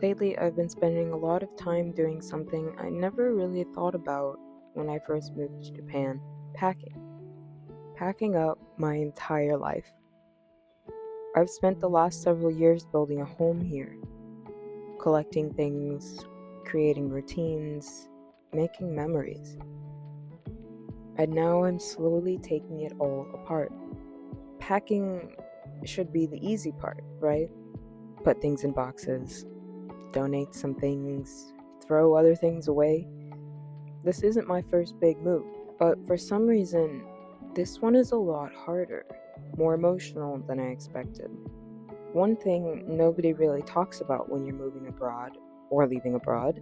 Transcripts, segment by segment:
Lately, I've been spending a lot of time doing something I never really thought about when I first moved to Japan: packing. Packing up my entire life. I've spent the last several years building a home here, collecting things, creating routines, making memories. And now I'm slowly taking it all apart. Packing should be the easy part, right? Put things in boxes, donate some things, throw other things away. This isn't my first big move, but for some reason, this one is a lot harder, more emotional than I expected. One thing nobody really talks about when you're moving abroad or leaving abroad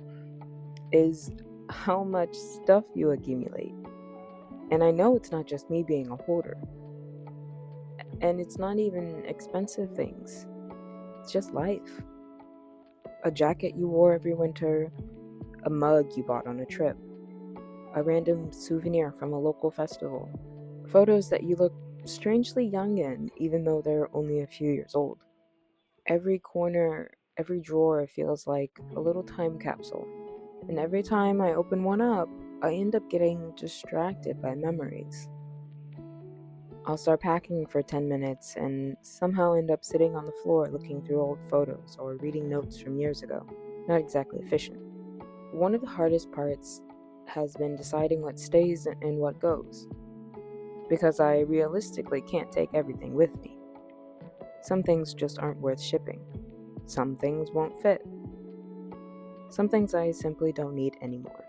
is how much stuff you accumulate. And I know it's not just me being a hoarder, and it's not even expensive things. It's just life. A jacket you wore every winter, a mug you bought on a trip, a random souvenir from a local festival, photos that you look strangely young in, even though they're only a few years old. Every corner, every drawer feels like a little time capsule, and every time I open one up, I end up getting distracted by memories. I'll start packing for 10 minutes and somehow end up sitting on the floor looking through old photos or reading notes from years ago. Not exactly efficient. One of the hardest parts has been deciding what stays and what goes, because I realistically can't take everything with me. Some things just aren't worth shipping. Some things won't fit. Some things I simply don't need anymore.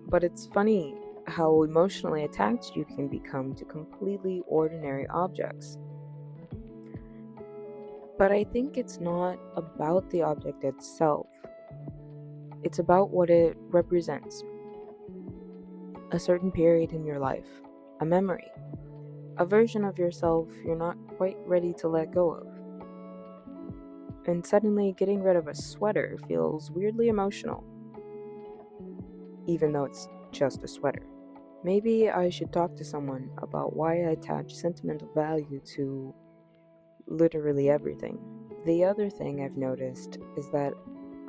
But it's funny how emotionally attached you can become to completely ordinary objects. But I think it's not about the object itself. It's about what it represents. A certain period in your life, a memory, a version of yourself you're not quite ready to let go of. And suddenly getting rid of a sweater feels weirdly emotional, even though it's just a sweater. Maybe I should talk to someone about why I attach sentimental value to literally everything. The other thing I've noticed is that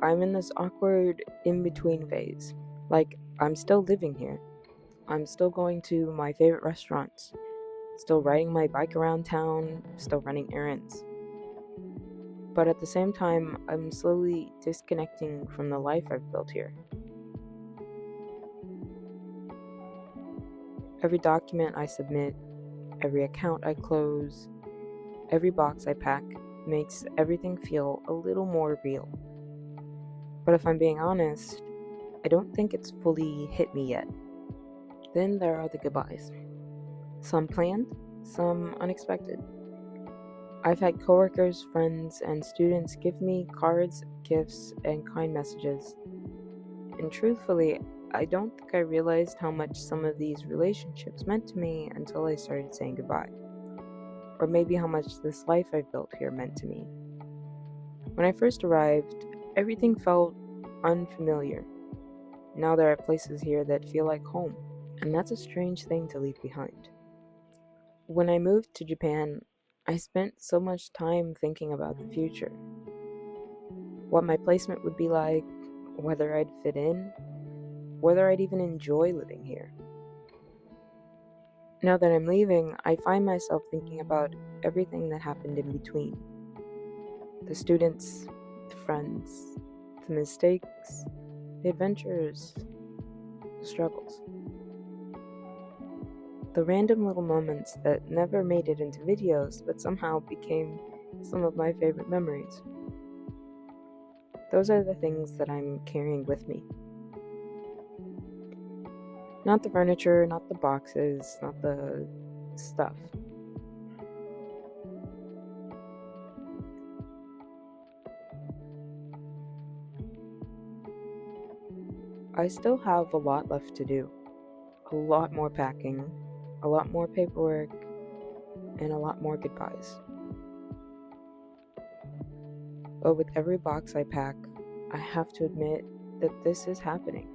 I'm in this awkward in-between phase. Like, I'm still living here. I'm still going to my favorite restaurants, still riding my bike around town, still running errands. But at the same time, I'm slowly disconnecting from the life I've built here. Every document I submit, every account I close, every box I pack makes everything feel a little more real. But if I'm being honest, I don't think it's fully hit me yet. Then there are the goodbyes. Some planned, some unexpected. I've had coworkers, friends, and students give me cards, gifts, and kind messages. And truthfully, I don't think I realized how much some of these relationships meant to me until I started saying goodbye. Or maybe how much this life I've built here meant to me. When I first arrived, everything felt unfamiliar. Now there are places here that feel like home, and that's a strange thing to leave behind. When I moved to Japan, I spent so much time thinking about the future. What my placement would be like, whether I'd fit in, whether I'd even enjoy living here. Now that I'm leaving, I find myself thinking about everything that happened in between. The students, the friends, the mistakes, the adventures, the struggles. The random little moments that never made it into videos but somehow became some of my favorite memories. Those are the things that I'm carrying with me. Not the furniture, not the boxes, not the stuff. I still have a lot left to do. A lot more packing, a lot more paperwork, and a lot more goodbyes. But with every box I pack, I have to admit that this is happening.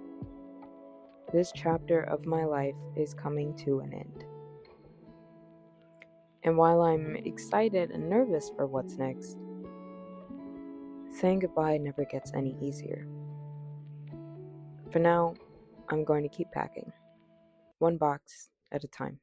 This chapter of my life is coming to an end. And while I'm excited and nervous for what's next, Saying goodbye never gets any easier. For now, I'm going to keep packing, one box at a time.